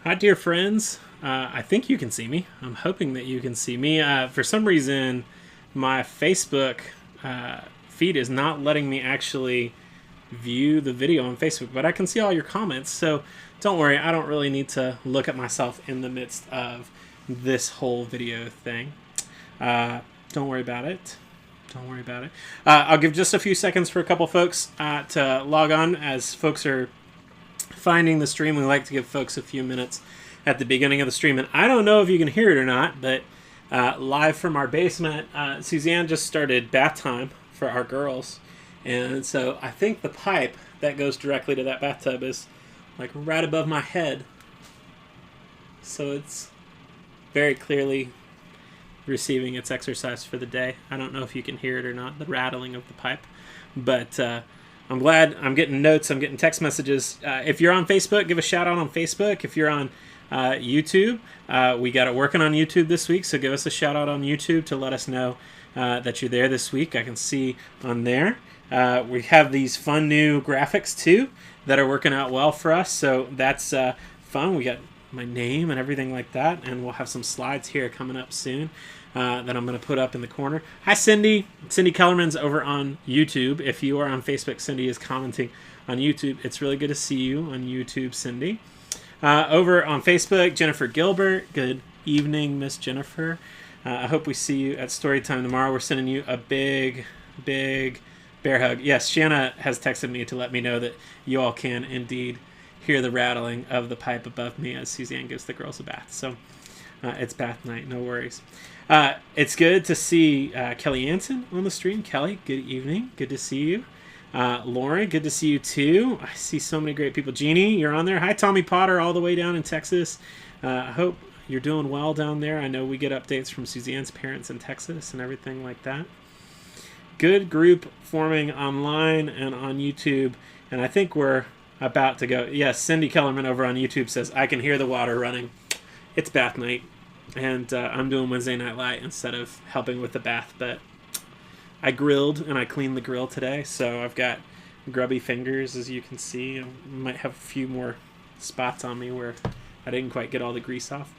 Hi, dear friends. I think you can see me. I'm hoping that you can see me. For some reason, my Facebook feed is not letting me actually view the video on Facebook, but I can see all your comments. So don't worry, I don't really need to look at myself in the midst of this whole video thing. Don't worry about it. Don't worry about it. I'll give just a few seconds for a couple folks to log on as folks are finding the stream. We like to give folks a few minutes at the beginning of the stream. And I don't know if you can hear it or not, but live from our basement, Suzanne just started bath time for our girls. And so I think the pipe that goes directly to that bathtub is like right above my head. So it's very clearly receiving its exercise for the day. I don't know if you can hear it or not, the rattling of the pipe. But I'm glad I'm getting notes. I'm getting text messages. If you're on Facebook, give a shout out on Facebook. If you're on YouTube, we got it working on YouTube this week, so give us a shout out on YouTube to let us know that you're there this week. I can see on there. We have these fun new graphics too that are working out well for us, so that's fun. We got my name and everything like that, and we'll have some slides here coming up soon that I'm going to put up in the corner. Hi, Cindy. Cindy Kellerman's over on YouTube. If you are on Facebook, Cindy is commenting on YouTube. It's really good to see you on YouTube, Cindy. Over on Facebook, Jennifer Gilbert. Good evening, Miss Jennifer. I hope we see you at Storytime tomorrow. We're sending you a big, big bear hug. Yes, Shanna has texted me to let me know that you all can indeed hear the rattling of the pipe above me as Suzanne gives the girls a bath. So it's bath night, no worries. It's good to see Kelly Anson on the stream. Kelly, good evening. Good to see you. Lauren, good to see you too. I see so many great people. Jeannie, you're on there. Hi, Tommy Potter, all the way down in Texas. I hope you're doing well down there. I know we get updates from Suzanne's parents in Texas and everything like that. Good group forming online and on YouTube, and I think we're about to go. Yes, Cindy Kellerman over on YouTube says, I can hear the water running. It's bath night, and I'm doing Wednesday Night Light instead of helping with the bath, but I grilled and I cleaned the grill today, so I've got grubby fingers, as you can see. I might have a few more spots on me where I didn't quite get all the grease off.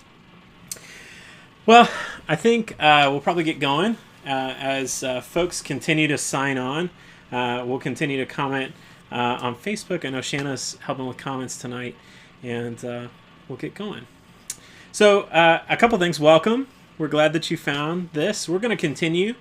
Well, I think we'll probably get going as folks continue to sign on. We'll continue to comment on Facebook. I know Shanna's helping with comments tonight, and we'll get going. So a couple things. Welcome. We're glad that you found this. We're going to continue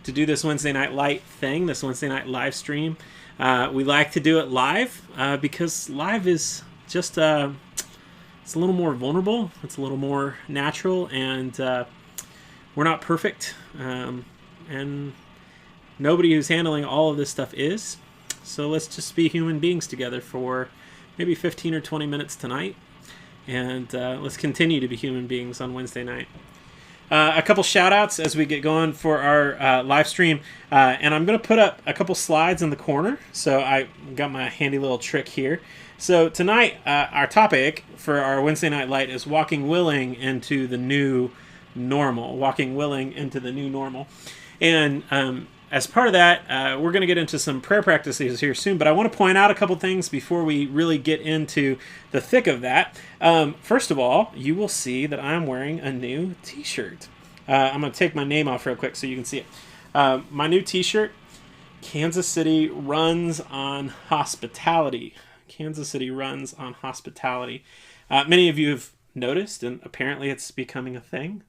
to do this Wednesday Night Light thing, this Wednesday night live stream. We like to do it live because live is just it's a little more vulnerable. It's a little more natural, and we're not perfect. And nobody who's handling all of this stuff is. So let's just be human beings together for maybe 15 or 20 minutes tonight. And let's continue to be human beings on Wednesday night. A couple shout outs as we get going for our live stream. And I'm going to put up a couple slides in the corner. So I got my handy little trick here. So tonight, our topic for our Wednesday Night Light is walking willing into the new normal. Walking willing into the new normal. And as part of that, we're going to get into some prayer practices here soon, but I want to point out a couple things before we really get into the thick of that. First of all, you will see that I'm wearing a new t-shirt. I'm going to take my name off real quick so you can see it. My new t-shirt, Kansas City runs on hospitality. Kansas City runs on hospitality. Many of you have noticed, and apparently it's becoming a thing,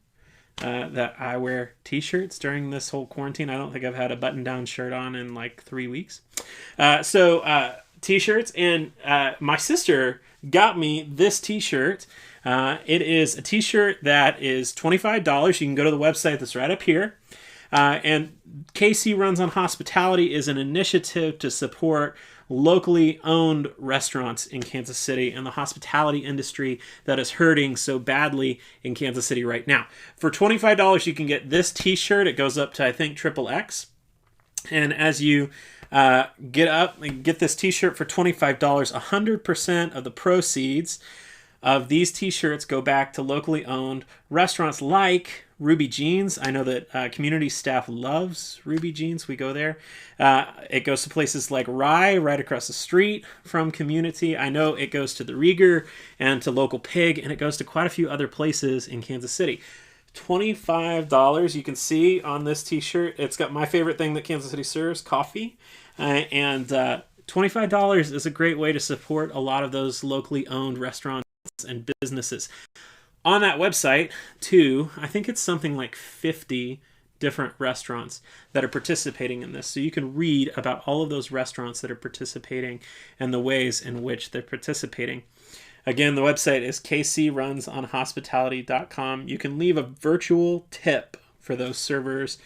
that I wear t-shirts during this whole quarantine. I don't think I've had a button-down shirt on in like 3 weeks. So t-shirts, and my sister got me this t-shirt. It is a t-shirt that is $25. You can go to the website that's right up here. And KC Runs on Hospitality is an initiative to support locally owned restaurants in Kansas City and the hospitality industry that is hurting so badly in Kansas City right now. For $25, you can get this t-shirt. It goes up to, I think, XXX. And as you get up and get this t-shirt for $25, 100% of the proceeds of these t-shirts go back to locally owned restaurants like Ruby Jeans. I know that community staff loves Ruby Jeans. We go there. It goes to places like Rye, right across the street from Community. I know it goes to the Rieger and to Local Pig, and it goes to quite a few other places in Kansas City. $25, you can see on this t-shirt. It's got my favorite thing that Kansas City serves, coffee. And $25 is a great way to support a lot of those locally owned restaurants and businesses. On that website, too, I think it's something like 50 different restaurants that are participating in this. So you can read about all of those restaurants that are participating and the ways in which they're participating. Again, the website is kcrunsonhospitality.com. You can leave a virtual tip for those servers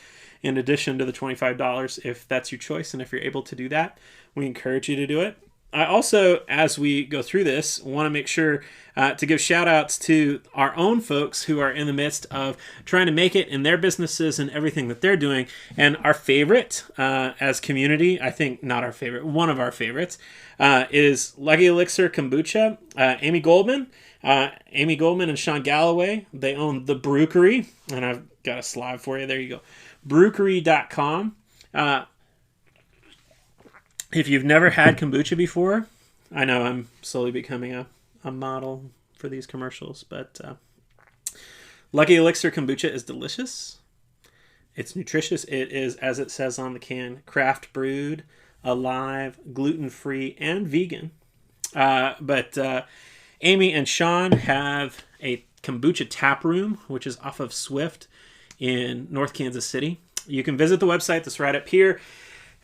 in addition to the $25 if that's your choice. And if you're able to do that, we encourage you to do it. I also, as we go through this, want to make sure to give shout outs to our own folks who are in the midst of trying to make it in their businesses and everything that they're doing. And our favorite as community, I think not our favorite, one of our favorites, is Lucky Elixir Kombucha. Amy Goldman and Sean Galloway, they own The Brookery. And I've got a slide for you. There you go. Brookery.com. If you've never had kombucha before, I know I'm slowly becoming a model for these commercials, but Lucky Elixir Kombucha is delicious. It's nutritious. It is, as it says on the can, craft brewed, alive, gluten-free, and vegan. But Amy and Sean have a kombucha tap room, which is off of Swift in North Kansas City. You can visit the website that's right up here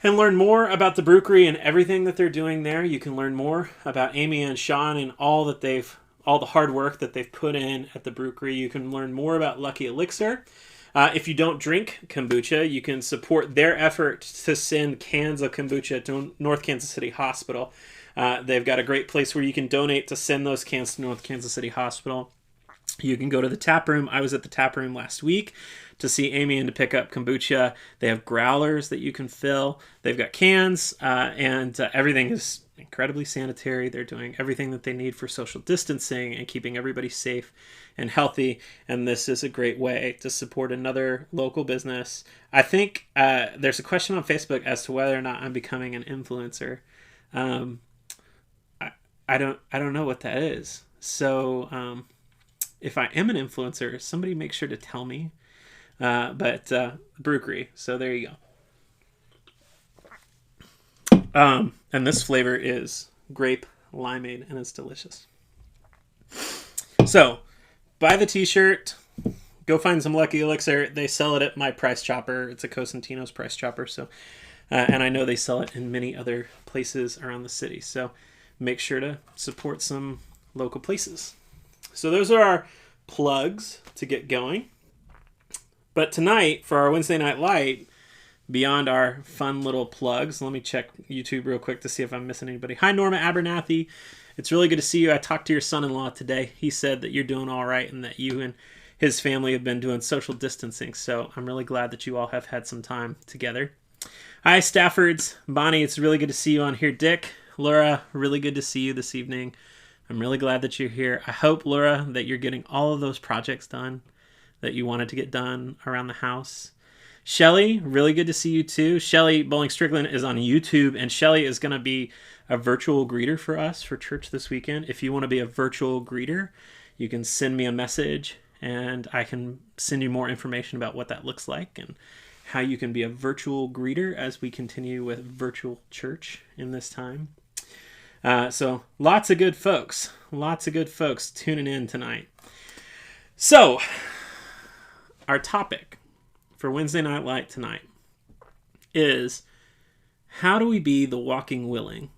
and learn more about the Brookery and everything that they're doing there. You can learn more about Amy and Sean and all the hard work that they've put in at the Brookery. You can learn more about Lucky Elixir. If you don't drink kombucha, you can support their effort to send cans of kombucha to North Kansas City Hospital. They've got a great place where you can donate to send those cans to North Kansas City Hospital. You can go to the tap room. I was at the tap room last week to see Amy and to pick up kombucha. They have growlers that you can fill. They've got cans, and everything is incredibly sanitary. They're doing everything that they need for social distancing and keeping everybody safe and healthy. And this is a great way to support another local business. I think there's a question on Facebook as to whether or not I'm becoming an influencer. I don't know what that is. So if I am an influencer, somebody make sure to tell me. But Brookery, so there you go. And this flavor is grape limeade, and it's delicious. So buy the t-shirt, go find some Lucky Elixir. They sell it at my Price Chopper. It's a Cosentino's Price Chopper. So and I know they sell it in many other places around the city, so make sure to support some local places. So those are our plugs to get going. But tonight, for our Wednesday Night Light, beyond our fun little plugs, let me check YouTube real quick to see if I'm missing anybody. Hi, Norma Abernathy. It's really good to see you. I talked to your son-in-law today. He said that you're doing all right and that you and his family have been doing social distancing. So I'm really glad that you all have had some time together. Hi, Staffords. Bonnie, it's really good to see you on here. Dick, Laura, really good to see you this evening. I'm really glad that you're here. I hope, Laura, that you're getting all of those projects done that you wanted to get done around the house. Shelly, really good to see you too. Shelly Bowling Strickland is on YouTube, and Shelly is going to be a virtual greeter for us for church this weekend. If you want to be a virtual greeter, you can send me a message, and I can send you more information about what that looks like and how you can be a virtual greeter as we continue with virtual church in this time. So lots of good folks tuning in tonight. So our topic for Wednesday Night Light tonight is, how do we be the walking willing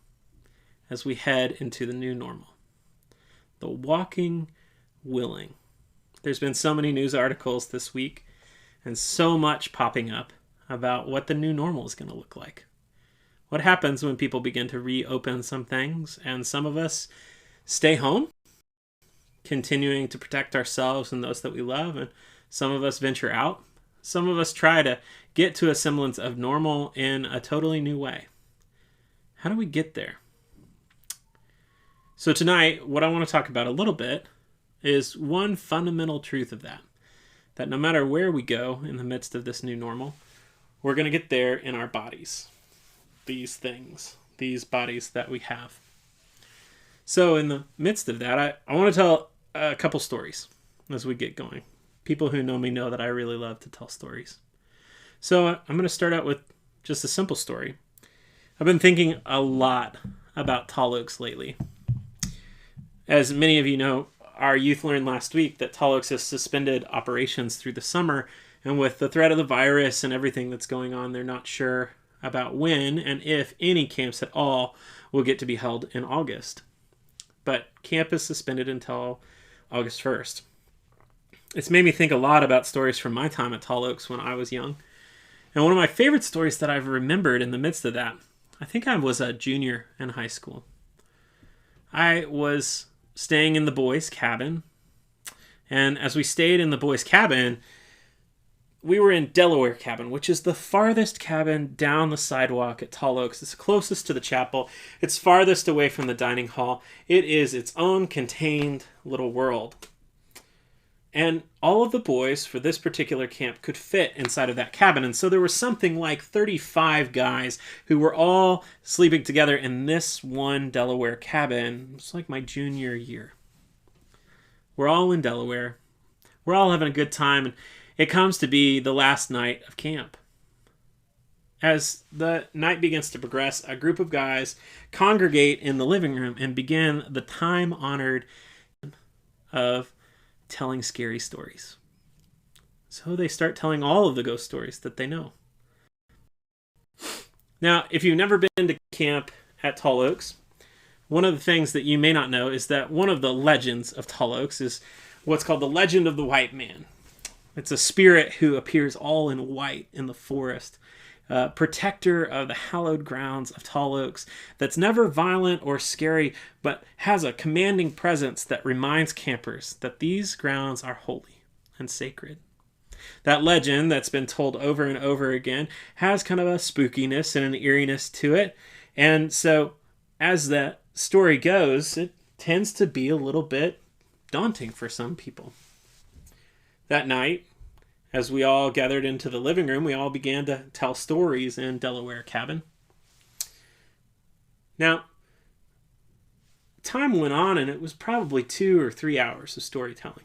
as we head into the new normal? The walking willing. There's been so many news articles this week and so much popping up about what the new normal is going to look like. What happens when people begin to reopen some things and some of us stay home, continuing to protect ourselves and those that we love, and some of us venture out. Some of us try to get to a semblance of normal in a totally new way. How do we get there? So tonight, what I want to talk about a little bit is one fundamental truth of that. that no matter where we go in the midst of this new normal, we're going to get there in our bodies. These things, these bodies that we have. So in the midst of that, I want to tell a couple stories as we get going. People who know me know that I really love to tell stories. So I'm going to start out with just a simple story. I've been thinking a lot about tall oaks lately. As many of you know, our youth learned last week that Tall Oaks has suspended operations through the summer, and with the threat of the virus and everything that's going on, they're not sure about when and if any camps at all will get to be held in August. But camp is suspended until August 1st. It's made me think a lot about stories from my time at Tall Oaks when I was young. And one of my favorite stories that I've remembered in the midst of that, I think I was a junior in high school. I was staying in the boys' cabin. And as we stayed in the boys' cabin, we were in Delaware cabin, which is the farthest cabin down the sidewalk at Tall Oaks. It's closest to the chapel. It's farthest away from the dining hall. It is its own contained little world. And all of the boys for this particular camp could fit inside of that cabin. And so there was something like 35 guys who were all sleeping together in this one Delaware cabin. It was like my junior year. We're all in Delaware. We're all having a good time. And it comes to be the last night of camp. As the night begins to progress, a group of guys congregate in the living room and begin the time-honored of telling scary stories. So they start telling all of the ghost stories that they know. Now, if you've never been to camp at Tall Oaks, one of the things that you may not know is that one of the legends of Tall Oaks is what's called the legend of the white man. It's a spirit who appears all in white in the forest, protector of the hallowed grounds of Tall Oaks, that's never violent or scary, but has a commanding presence that reminds campers that these grounds are holy and sacred. That legend that's been told over and over again has kind of a spookiness and an eeriness to it. And so as that story goes, it tends to be a little bit daunting for some people. That night, as we all gathered into the living room, we all began to tell stories in Delaware cabin. Now, time went on, and it was probably 2 or 3 hours of storytelling.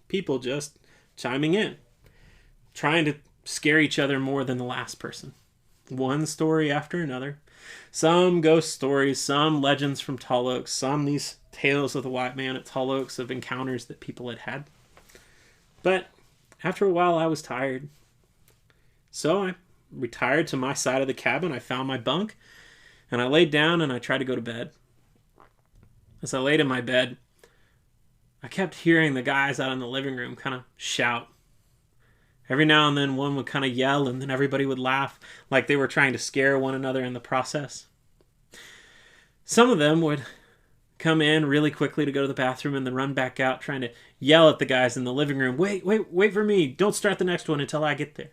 People just chiming in, trying to scare each other more than the last person. One story after another. Some ghost stories, some legends from Tall Oaks, some these tales of the white man at Tall Oaks of encounters that people had had. But after a while, I was tired. So I retired to my side of the cabin. I found my bunk, and I laid down and I tried to go to bed. As I laid in my bed, I kept hearing the guys out in the living room kind of shout. Every now and then one would kind of yell, and then everybody would laugh like they were trying to scare one another in the process. Some of them would come in really quickly to go to the bathroom and then run back out trying to yell at the guys in the living room, wait for me, don't start the next one until I get there.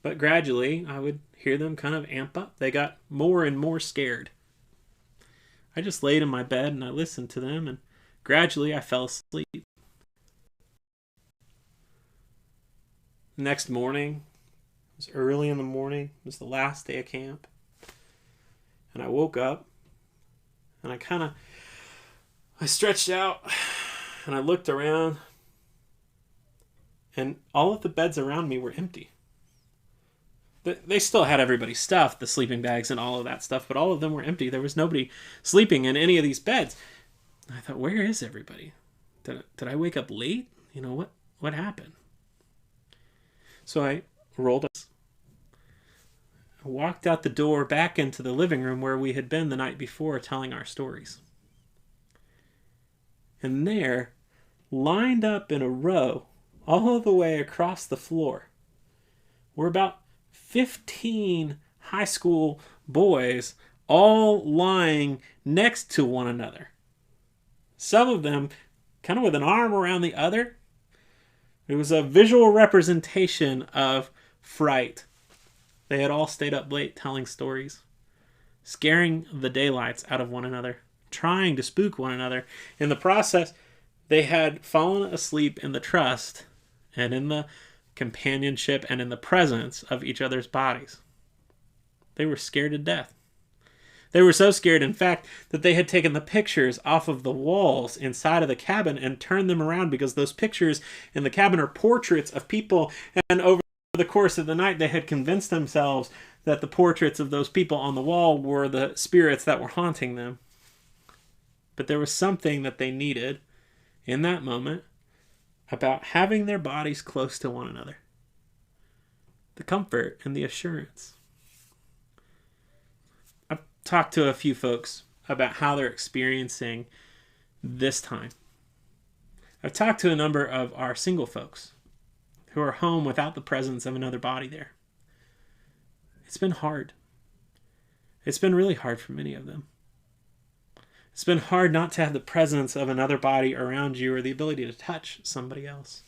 But gradually, I would hear them kind of amp up. They got more and more scared. I just laid in my bed and I listened to them, and gradually I fell asleep. Next morning, it was early in the morning, it was the last day of camp, and I woke up, and I stretched out, and I looked around, and all of the beds around me were empty. They still had everybody's stuff, the sleeping bags and all of that stuff, but all of them were empty. There was nobody sleeping in any of these beds. I thought, where is everybody? Did I wake up late? You know, what happened? So I rolled up. I walked out the door back into the living room where we had been the night before telling our stories. And there, lined up in a row all the way across the floor, were about 15 high school boys all lying next to one another. Some of them kind of with an arm around the other. It was a visual representation of fright. They had all stayed up late telling stories, scaring the daylights out of one another, trying to spook one another. In the process, they had fallen asleep in the trust and in the companionship and in the presence of each other's bodies. They were scared to death. They were so scared, in fact, that they had taken the pictures off of the walls inside of the cabin and turned them around, because those pictures in the cabin are portraits of people, and over the course of the night they had convinced themselves that the portraits of those people on the wall were the spirits that were haunting them. But there was something that they needed in that moment about having their bodies close to one another. The comfort and the assurance. I've talked to a few folks about how they're experiencing this time. I've talked to a number of our single folks who are home without the presence of another body there. It's been hard. It's been really hard for many of them. It's been hard not to have the presence of another body around you or the ability to touch somebody else.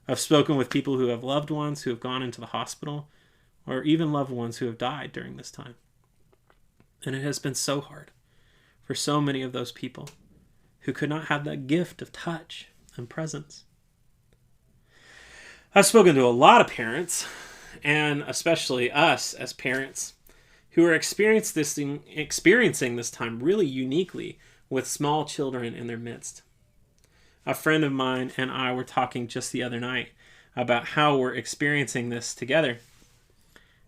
I've spoken with people who have loved ones who have gone into the hospital, or even loved ones who have died during this time. And it has been so hard for so many of those people who could not have that gift of touch and presence. I've spoken to a lot of parents, and especially us as parents, who are experiencing this time really uniquely with small children in their midst. A friend of mine and I were talking just the other night about how we're experiencing this together.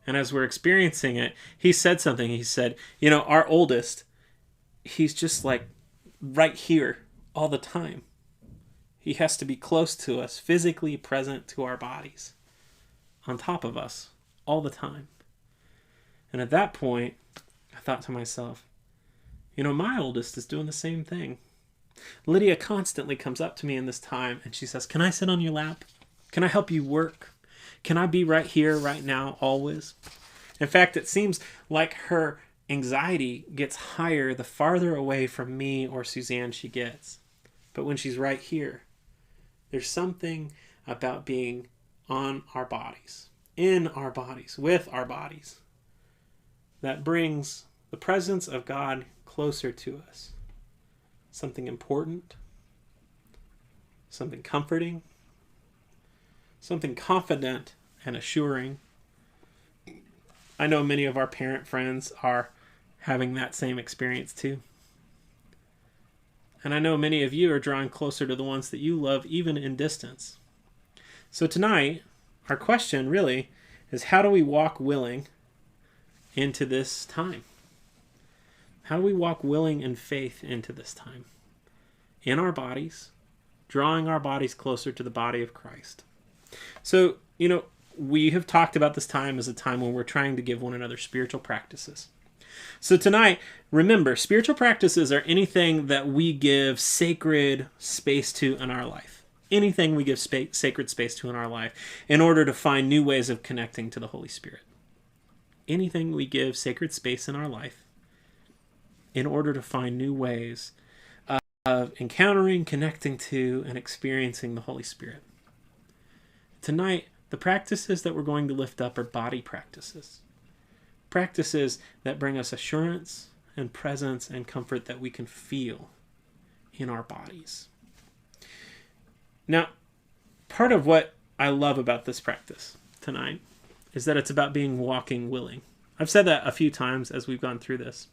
And as we're experiencing it, he said something. He said, our oldest, he's just like right here all the time. He has to be close to us, physically present to our bodies, on top of us all the time. And at that point, I thought to myself, my oldest is doing the same thing. Lydia constantly comes up to me in this time and she says, "Can I sit on your lap? Can I help you work? Can I be right here, right now, always?" In fact, it seems like her anxiety gets higher the farther away from me or Suzanne she gets. But when she's right here, there's something about being on our bodies, in our bodies, with our bodies, that brings the presence of God closer to us. Something important, something comforting, something confident and assuring. I know many of our parent friends are having that same experience too. And I know many of you are drawing closer to the ones that you love, even in distance. So tonight, our question really is, how do we walk willing into this time? How do we walk willing in faith into this time? In our bodies, drawing our bodies closer to the body of Christ. So, we have talked about this time as a time when we're trying to give one another spiritual practices. So tonight, remember, spiritual practices are anything that we give sacred space to in our life. Anything we give sacred space to in our life in order to find new ways of connecting to the Holy Spirit. Anything we give sacred space in our life in order to find new ways of encountering, connecting to, and experiencing the Holy Spirit. Tonight, the practices that we're going to lift up are body practices. Practices that bring us assurance and presence and comfort that we can feel in our bodies. Now, part of what I love about this practice tonight is that it's about being walking willing. I've said that a few times as we've gone through this.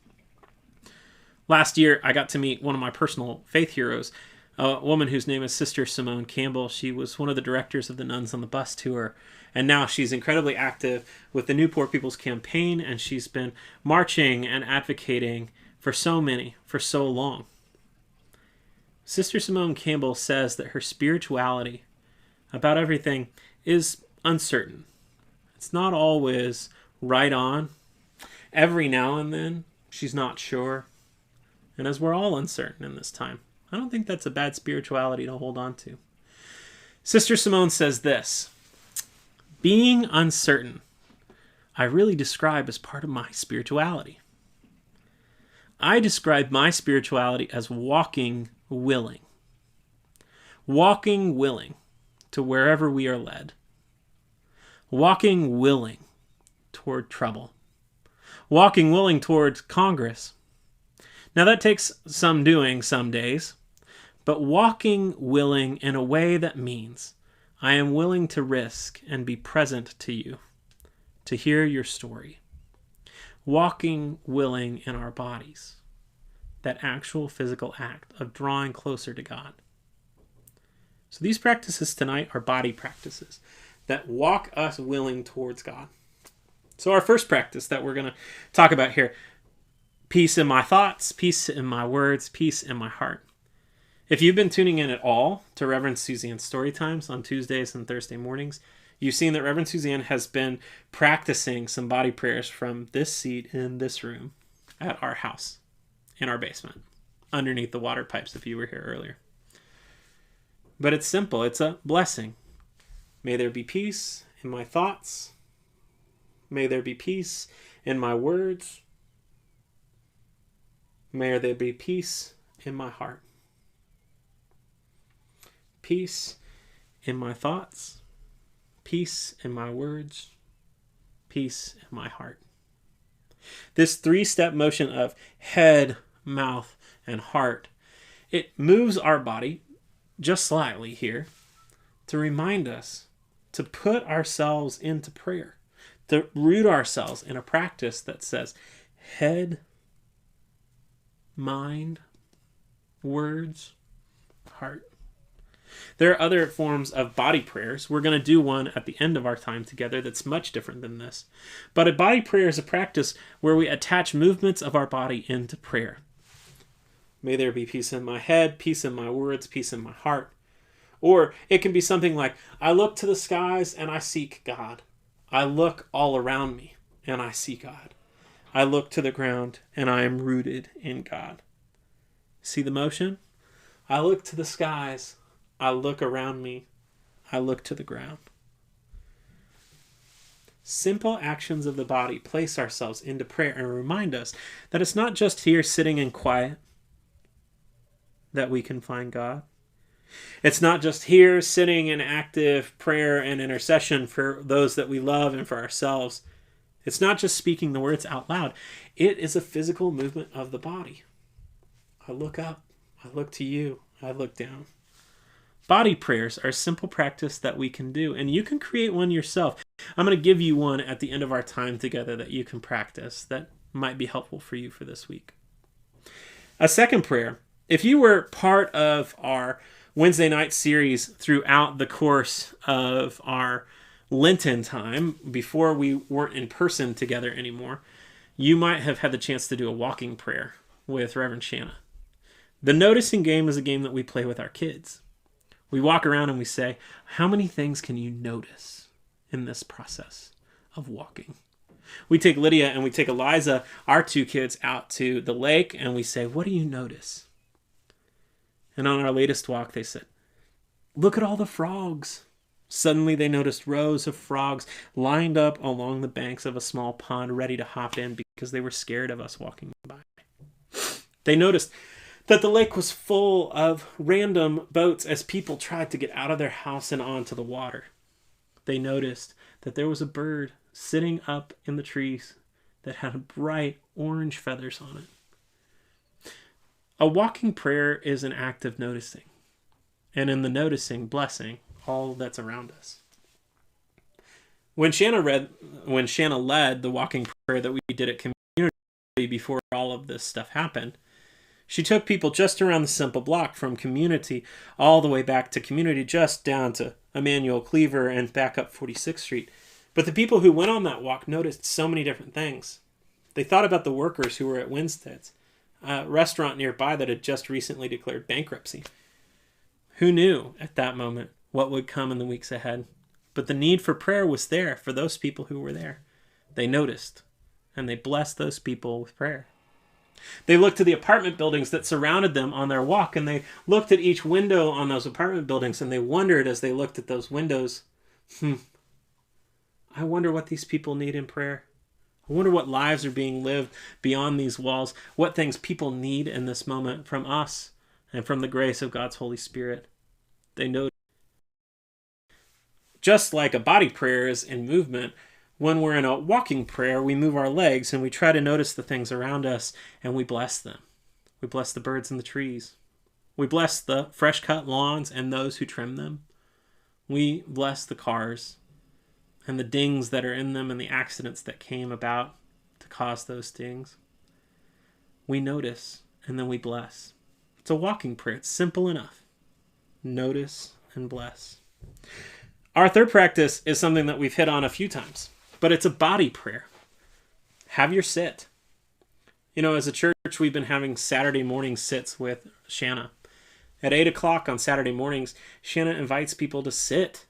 Last year, I got to meet one of my personal faith heroes, a woman whose name is Sister Simone Campbell. She was one of the directors of the Nuns on the Bus tour, and now she's incredibly active with the New Poor People's Campaign, and she's been marching and advocating for so many, for so long. Sister Simone Campbell says that her spirituality about everything is uncertain. It's not always right on. Every now and then, she's not sure. And as we're all uncertain in this time, I don't think that's a bad spirituality to hold on to. Sister Simone says this: being uncertain, I really describe as part of my spirituality. I describe my spirituality as walking willing. Walking willing to wherever we are led. Walking willing toward trouble. Walking willing toward Congress. Now that takes some doing some days, but walking willing in a way that means I am willing to risk and be present to you, to hear your story. Walking willing in our bodies, that actual physical act of drawing closer to God. So these practices tonight are body practices that walk us willing towards God. So our first practice that we're going to talk about here, peace in my thoughts, peace in my words, peace in my heart. If you've been tuning in at all to Reverend Suzanne's story times on Tuesdays and Thursday mornings, you've seen that Reverend Suzanne has been practicing some body prayers from this seat in this room at our house, in our basement, underneath the water pipes if you were here earlier. But it's simple. It's a blessing. May there be peace in my thoughts. May there be peace in my words. May there be peace in my heart. Peace in my thoughts, peace in my words, peace in my heart. This three-step motion of head, mouth, and heart, it moves our body just slightly here to remind us to put ourselves into prayer, to root ourselves in a practice that says head, mind, words, heart. There are other forms of body prayers. We're going to do one at the end of our time together that's much different than this. But a body prayer is a practice where we attach movements of our body into prayer. May there be peace in my head, peace in my words, peace in my heart. Or it can be something like, I look to the skies and I seek God. I look all around me and I see God. I look to the ground and I am rooted in God. See the motion? I look to the skies. I look around me. I look to the ground. Simple actions of the body place ourselves into prayer and remind us that it's not just here sitting in quiet that we can find God. It's not just here sitting in active prayer and intercession for those that we love and for ourselves. It's not just speaking the words out loud. It is a physical movement of the body. I look up. I look to you. I look down. Body prayers are a simple practice that we can do, and you can create one yourself. I'm going to give you one at the end of our time together that you can practice that might be helpful for you for this week. A second prayer. If you were part of our Wednesday night series throughout the course of our Lenten time, before we weren't in person together anymore, you might have had the chance to do a walking prayer with Reverend Shanna. The noticing game is a game that we play with our kids. We walk around and we say, how many things can you notice in this process of walking? We take Lydia and we take Eliza, our two kids, out to the lake and we say, what do you notice? And on our latest walk, they said, look at all the frogs. Suddenly they noticed rows of frogs lined up along the banks of a small pond ready to hop in because they were scared of us walking by. They noticed that the lake was full of random boats as people tried to get out of their house and onto the water. They noticed that there was a bird sitting up in the trees that had bright orange feathers on it. A walking prayer is an act of noticing, and in the noticing, blessing all that's around us. When Shanna led the walking prayer that we did at community before all of this stuff happened, she took people just around the Simple Block from community all the way back to community, just down to Emmanuel Cleaver and back up 46th Street. But the people who went on that walk noticed so many different things. They thought about the workers who were at Winstead's, a restaurant nearby that had just recently declared bankruptcy. Who knew at that moment what would come in the weeks ahead? But the need for prayer was there for those people who were there. They noticed, and they blessed those people with prayer. They looked to the apartment buildings that surrounded them on their walk, and they looked at each window on those apartment buildings, and they wondered as they looked at those windows, I wonder what these people need in prayer. I wonder what lives are being lived beyond these walls, what things people need in this moment from us and from the grace of God's Holy Spirit. They know. Just like a body prayer is in movement, when we're in a walking prayer, we move our legs and we try to notice the things around us and we bless them. We bless the birds and the trees. We bless the fresh cut lawns and those who trim them. We bless the cars and the dings that are in them and the accidents that came about to cause those dings. We notice and then we bless. It's a walking prayer. It's simple enough. Notice and bless. Our third practice is something that we've hit on a few times, but it's a body prayer. Have your sit. As a church, we've been having Saturday morning sits with Shanna. At 8 o'clock on Saturday mornings, Shanna invites people to sit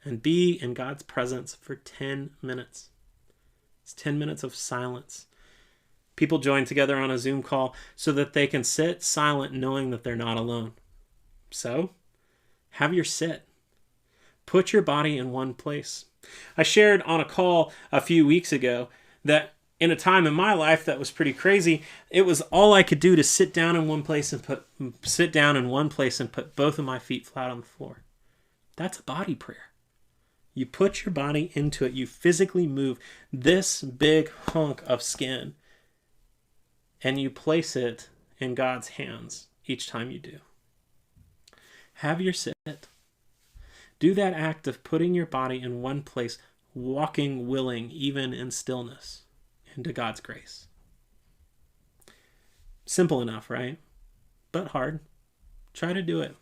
and be in God's presence for 10 minutes. It's 10 minutes of silence. People join together on a Zoom call so that they can sit silent knowing that they're not alone. So, have your sit. Put your body in one place. I shared on a call a few weeks ago that in a time in my life that was pretty crazy, it was all I could do to sit down in one place and put both of my feet flat on the floor. That's a body prayer. You put your body into it. You physically move this big hunk of skin and you place it in God's hands each time you do. Have your sit. Do that act of putting your body in one place, walking willing, even in stillness, into God's grace. Simple enough, right? But hard. Try to do it.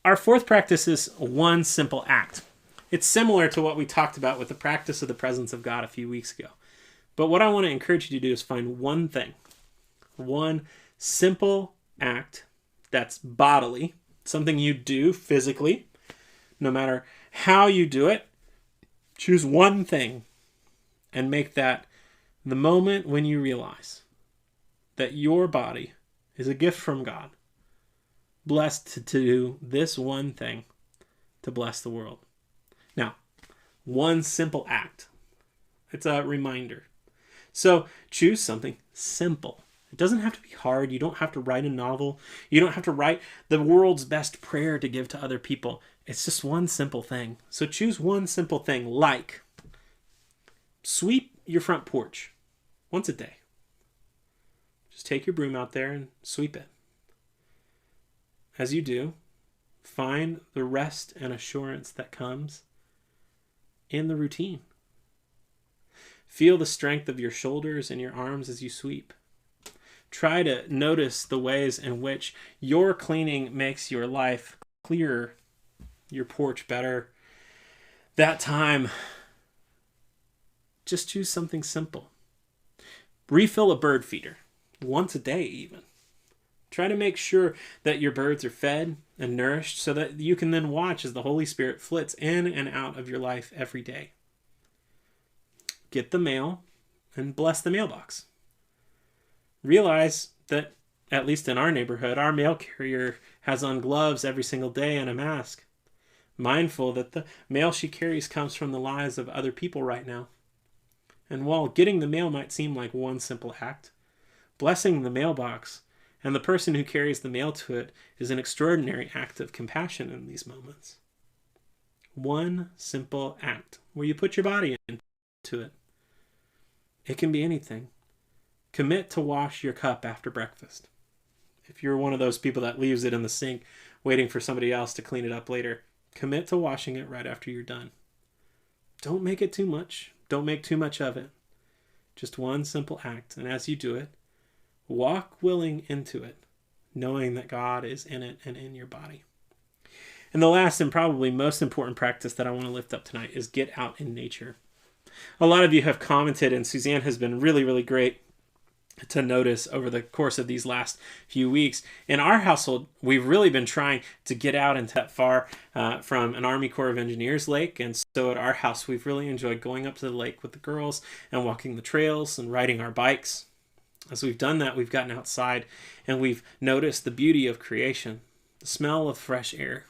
Our fourth practice is one simple act. It's similar to what we talked about with the practice of the presence of God a few weeks ago. But what I want to encourage you to do is find one thing, one simple act that's bodily, something you do physically, no matter how you do it. Choose one thing and make that the moment when you realize that your body is a gift from God, blessed to do this one thing to bless the world. Now, one simple act. It's a reminder. So choose something simple. It doesn't have to be hard. You don't have to write a novel. You don't have to write the world's best prayer to give to other people. It's just one simple thing. So choose one simple thing, like sweep your front porch once a day. Just take your broom out there and sweep it. As you do, find the rest and assurance that comes in the routine. Feel the strength of your shoulders and your arms as you sweep. Try to notice the ways in which your cleaning makes your life clearer, your porch better. That time, just choose something simple. Refill a bird feeder once a day even. Try to make sure that your birds are fed and nourished so that you can then watch as the Holy Spirit flits in and out of your life every day. Get the mail and bless the mailbox. Realize that, at least in our neighborhood, our mail carrier has on gloves every single day and a mask. Mindful that the mail she carries comes from the lives of other people right now. And while getting the mail might seem like one simple act, blessing the mailbox and the person who carries the mail to it is an extraordinary act of compassion in these moments. One simple act where you put your body into it. It can be anything. Commit to wash your cup after breakfast. If you're one of those people that leaves it in the sink waiting for somebody else to clean it up later, commit to washing it right after you're done. Don't make it too much. Don't make too much of it. Just one simple act. And as you do it, walk willing into it, knowing that God is in it and in your body. And the last and probably most important practice that I want to lift up tonight is get out in nature. A lot of you have commented, and Suzanne has been really, really great to notice over the course of these last few weeks. In our household, we've really been trying to get out and that far from an Army Corps of Engineers lake. And so at our house, we've really enjoyed going up to the lake with the girls and walking the trails and riding our bikes. As we've done that, we've gotten outside and we've noticed the beauty of creation, the smell of fresh air.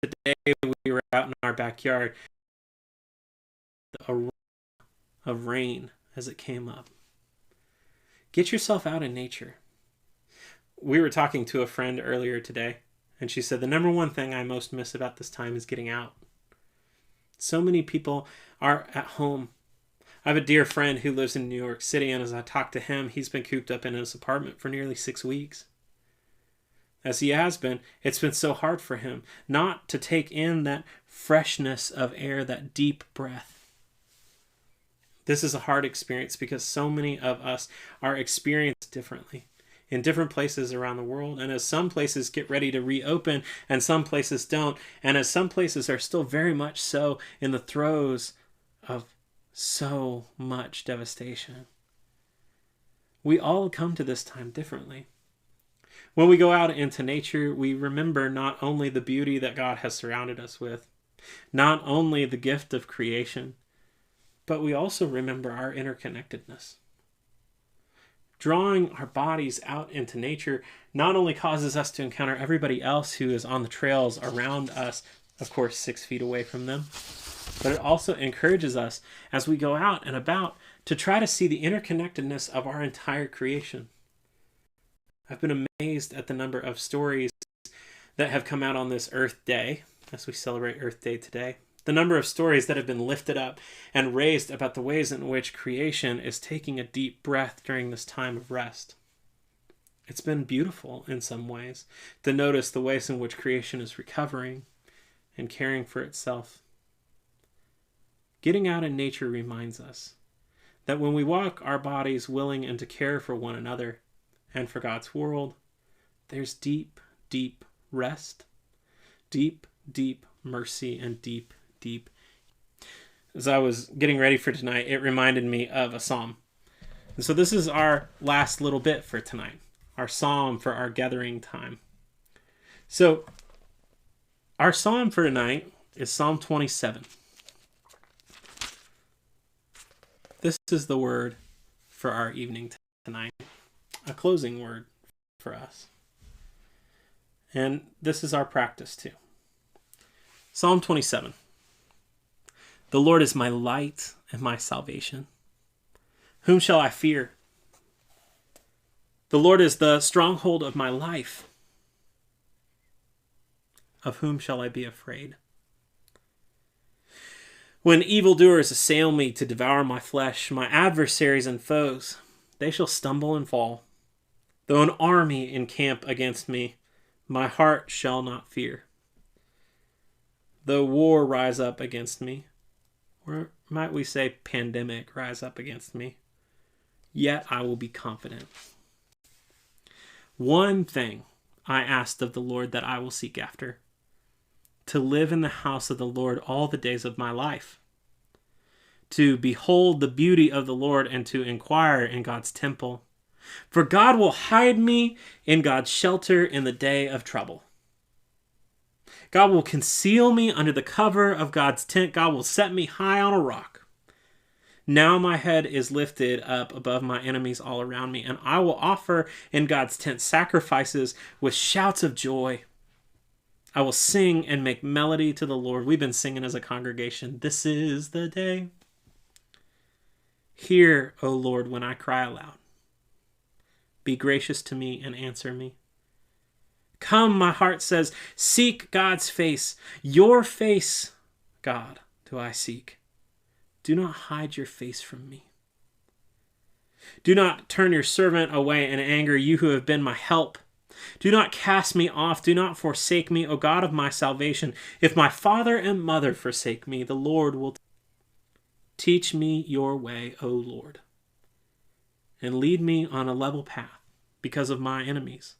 Today we were out in our backyard, the aroma of rain as it came up. Get yourself out in nature. We were talking to a friend earlier today, and she said, the number one thing I most miss about this time is getting out. So many people are at home. I have a dear friend who lives in New York City, and as I talk to him, he's been cooped up in his apartment for nearly 6 weeks. as he has been, it's been so hard for him not to take in that freshness of air, that deep breath. This is a hard experience because so many of us are experienced differently in different places around the world. And as some places get ready to reopen and some places don't, and as some places are still very much so in the throes of so much devastation, we all come to this time differently. When we go out into nature, we remember not only the beauty that God has surrounded us with, not only the gift of creation, but we also remember our interconnectedness. Drawing our bodies out into nature not only causes us to encounter everybody else who is on the trails around us, of course 6 feet away from them, but it also encourages us as we go out and about to try to see the interconnectedness of our entire creation. I've been amazed at the number of stories that have come out on this Earth Day, as we celebrate Earth Day today. The number of stories that have been lifted up and raised about the ways in which creation is taking a deep breath during this time of rest. It's been beautiful in some ways to notice the ways in which creation is recovering and caring for itself. Getting out in nature reminds us that when we walk our bodies willing and to care for one another and for God's world, there's deep, deep rest, deep, deep mercy, and deep, deep. As I was getting ready for tonight, it reminded me of a psalm. And so this is our last little bit for tonight, our psalm for our gathering time. So our psalm for tonight is Psalm 27. This is the word for our evening tonight, a closing word for us. And this is our practice too. Psalm 27. The Lord is my light and my salvation. Whom shall I fear? The Lord is the stronghold of my life. Of whom shall I be afraid? When evildoers assail me to devour my flesh, my adversaries and foes, they shall stumble and fall. Though an army encamp against me, my heart shall not fear. Though war rise up against me, or might we say pandemic rise up against me, yet I will be confident. One thing I asked of the Lord that I will seek after, to live in the house of the Lord all the days of my life, to behold the beauty of the Lord and to inquire in God's temple. For God will hide me in God's shelter in the day of trouble. God will conceal me under the cover of God's tent. God will set me high on a rock. Now my head is lifted up above my enemies all around me, and I will offer in God's tent sacrifices with shouts of joy. I will sing and make melody to the Lord. We've been singing as a congregation, "This is the day." Hear, O Lord, when I cry aloud. Be gracious to me and answer me. Come, my heart says, seek God's face. Your face, God, do I seek. Do not hide your face from me. Do not turn your servant away in anger, you who have been my help. Do not cast me off. Do not forsake me, O God of my salvation. If my father and mother forsake me, the Lord will teach me your way, O Lord, and lead me on a level path because of my enemies.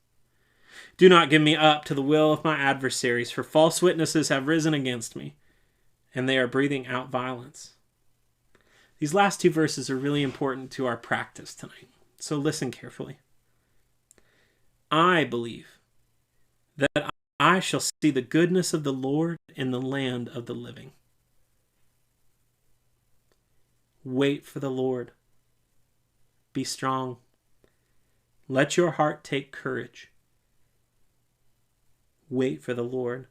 Do not give me up to the will of my adversaries, for false witnesses have risen against me, and they are breathing out violence. These last two verses are really important to our practice tonight, so listen carefully. I believe that I shall see the goodness of the Lord in the land of the living. Wait for the Lord. Be strong. Let your heart take courage. Wait for the Lord.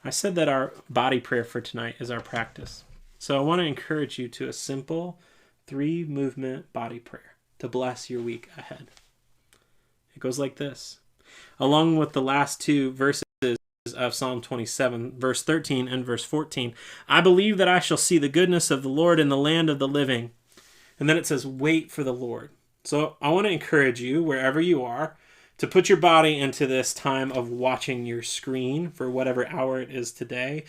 I said that our body prayer for tonight is our practice. So I want to encourage you to a simple 3-movement body prayer to bless your week ahead. It goes like this. Along with the last two verses of Psalm 27, verse 13 and verse 14, I believe that I shall see the goodness of the Lord in the land of the living. And then it says, wait for the Lord. So I want to encourage you, wherever you are, to put your body into this time of watching your screen for whatever hour it is today.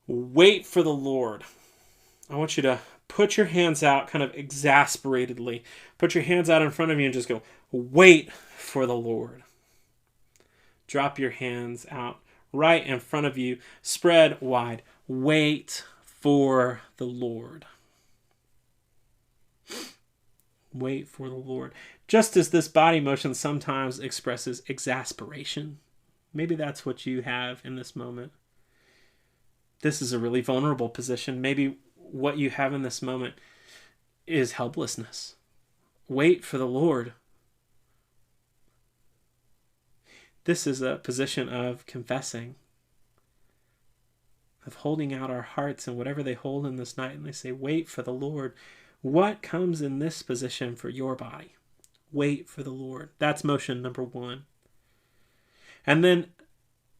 Wait for the Lord. I want you to put your hands out kind of exasperatedly. Put your hands out in front of you and just go, wait for the Lord. Drop your hands out right in front of you, spread wide. Wait for the Lord. Wait for the Lord. Just as this body motion sometimes expresses exasperation, maybe that's what you have in this moment. This is a really vulnerable position. Maybe what you have in this moment is helplessness. Wait for the Lord. This is a position of confessing, of holding out our hearts and whatever they hold in this night, and they say, wait for the Lord. What comes in this position for your body? Wait for the Lord. That's motion number 1. And then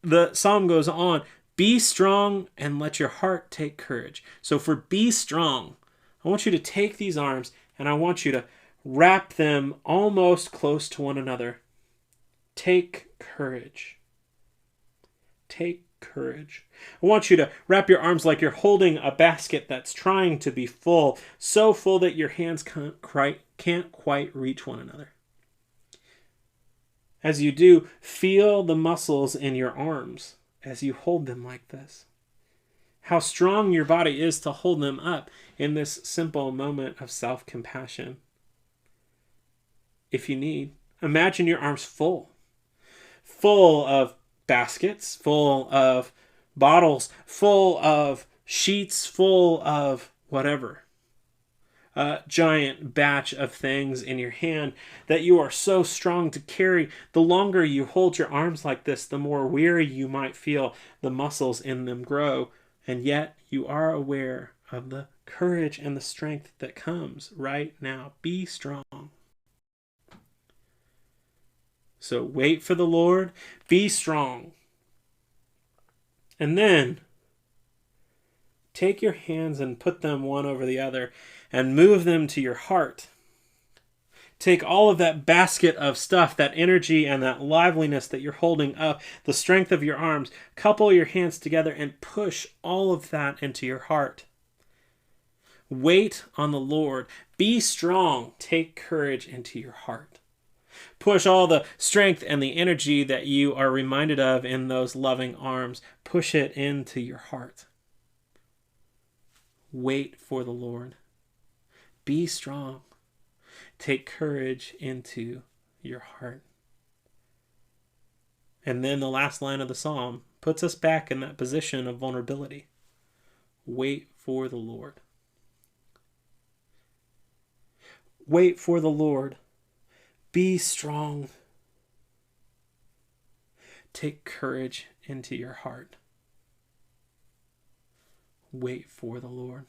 the psalm goes on, be strong and let your heart take courage. So for be strong, I want you to take these arms and I want you to wrap them almost close to one another. Take courage. Take courage. I want you to wrap your arms like you're holding a basket that's trying to be full, so full that your hands can't quite reach one another. As you do, feel the muscles in your arms as you hold them like this. How strong your body is to hold them up in this simple moment of self-compassion. If you need, imagine your arms full of baskets, full of bottles, full of sheets, full of whatever. A giant batch of things in your hand that you are so strong to carry. The longer you hold your arms like this, the more weary you might feel. The muscles in them grow, and yet you are aware of the courage and the strength that comes right now. Be strong. So wait for the Lord, be strong. And then take your hands and put them one over the other and move them to your heart. Take all of that basket of stuff, that energy and that liveliness that you're holding up, the strength of your arms, couple your hands together and push all of that into your heart. Wait on the Lord. Be strong. Take courage into your heart. Push all the strength and the energy that you are reminded of in those loving arms. Push it into your heart. Wait for the Lord. Be strong. Take courage into your heart. And then the last line of the psalm puts us back in that position of vulnerability. Wait for the Lord. Wait for the Lord. Be strong. Take courage into your heart. Wait for the Lord.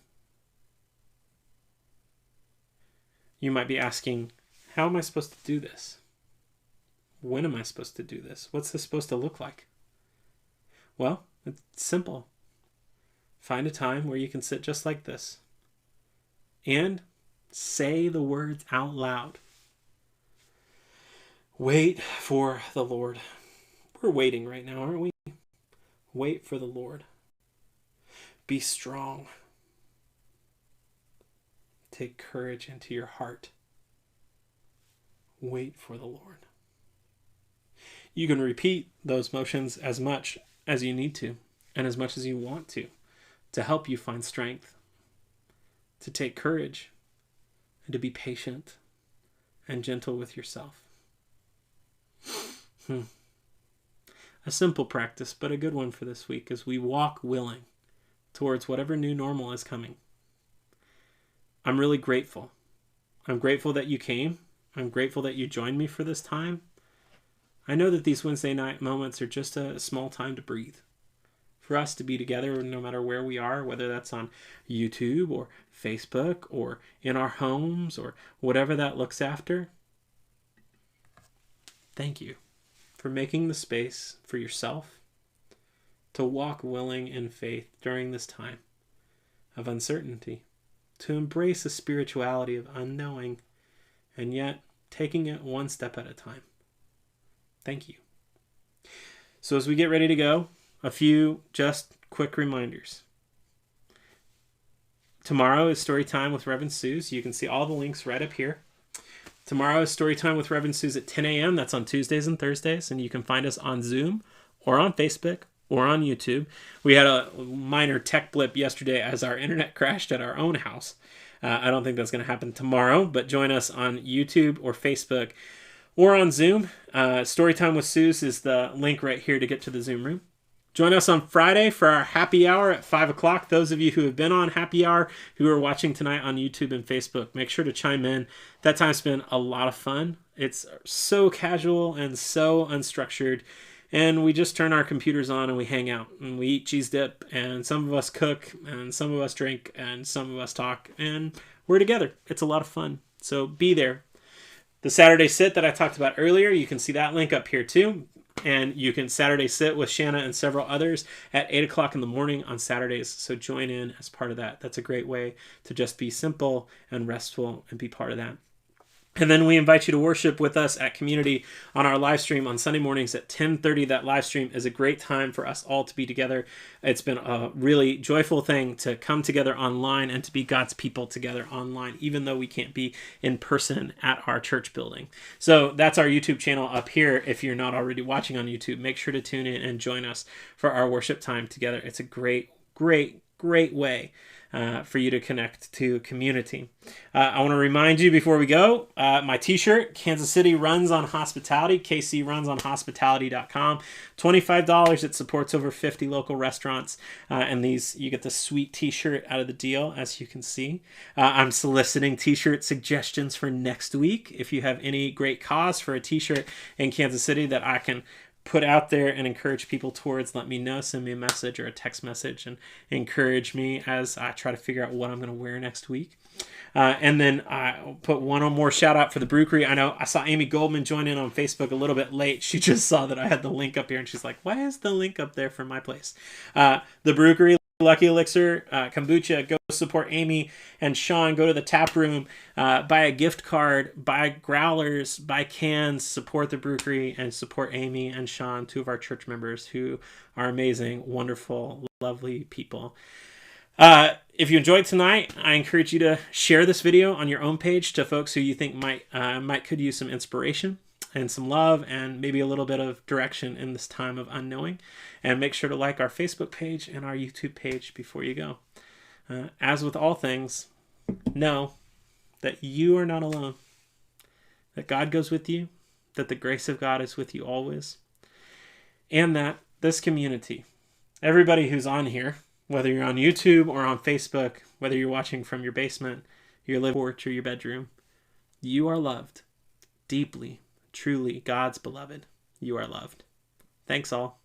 You might be asking, how am I supposed to do this? When am I supposed to do this? What's this supposed to look like? Well, it's simple. Find a time where you can sit just like this and say the words out loud. Wait for the Lord. We're waiting right now, aren't we? Wait for the Lord. Be strong. Take courage into your heart. Wait for the Lord. You can repeat those motions as much as you need to and as much as you want to help you find strength, to take courage, and to be patient and gentle with yourself. A simple practice, but a good one for this week as we walk willing towards whatever new normal is coming. I'm really grateful. I'm grateful that you came. I'm grateful that you joined me for this time. I know that these Wednesday night moments are just a small time to breathe. For us to be together no matter where we are, whether that's on YouTube or Facebook or in our homes or whatever that looks after. Thank you for making the space for yourself to walk willing in faith during this time of uncertainty, to embrace a spirituality of unknowing and yet taking it one step at a time. Thank you. So as we get ready to go, a few just quick reminders. Tomorrow is story time with Reverend Suze. You can see all the links right up here. Tomorrow is story time with Reverend Suze at 10 a.m. That's on Tuesdays and Thursdays, and you can find us on Zoom or on Facebook or on YouTube. We had a minor tech blip yesterday as our internet crashed at our own house. I don't think that's going to happen tomorrow, but join us on YouTube or Facebook or on Zoom. Storytime with Suze is the link right here to get to the Zoom room. Join us on Friday for our happy hour at 5 o'clock. Those of you who have been on happy hour, who are watching tonight on YouTube and Facebook, make sure to chime in. That time's been a lot of fun. It's so casual and so unstructured. And we just turn our computers on and we hang out and we eat cheese dip, and some of us cook and some of us drink and some of us talk, and we're together. It's a lot of fun. So be there. The Saturday sit that I talked about earlier, you can see that link up here too. And you can Saturday sit with Shanna and several others at 8 o'clock in the morning on Saturdays. So join in as part of that. That's a great way to just be simple and restful and be part of that. And then we invite you to worship with us at Community on our live stream on Sunday mornings at 10:30. That live stream is a great time for us all to be together. It's been a really joyful thing to come together online and to be God's people together online, even though we can't be in person at our church building. So that's our YouTube channel up here. If you're not already watching on YouTube, make sure to tune in and join us for our worship time together. It's a great way for you to connect to community. I want to remind you before we go, my t-shirt, Kansas City runs on hospitality, KC runs on hospitality.com, $25. It supports over 50 local restaurants. And you get the sweet t-shirt out of the deal, as you can see. I'm soliciting t-shirt suggestions for next week. If you have any great cause for a t-shirt in Kansas City that I can put out there and encourage people towards, let me know. Send me a message or a text message and encourage me as I try to figure out what I'm going to wear next week. And then I put one more shout out for the Brookery. I know I saw Amy Goldman join in on Facebook a little bit late. She just saw that I had the link up here and she's like, why is the link up there for my place? The Brookery, Lucky Elixir, kombucha, go support Amy and Sean. Go to the tap room, buy a gift card, buy growlers, buy cans, support the Brookery, and support Amy and Sean, two of our church members who are amazing, wonderful, lovely people. If you enjoyed tonight, I encourage you to share this video on your own page to folks who you think could use some inspiration and some love and maybe a little bit of direction in this time of unknowing. And make sure to like our Facebook page and our YouTube page before you go. As with all things, know that you are not alone, that God goes with you, that the grace of God is with you always, and that this community, everybody who's on here, whether you're on YouTube or on Facebook, whether you're watching from your basement, your living porch, or your bedroom, you are loved deeply. Truly, God's beloved. You are loved. Thanks all.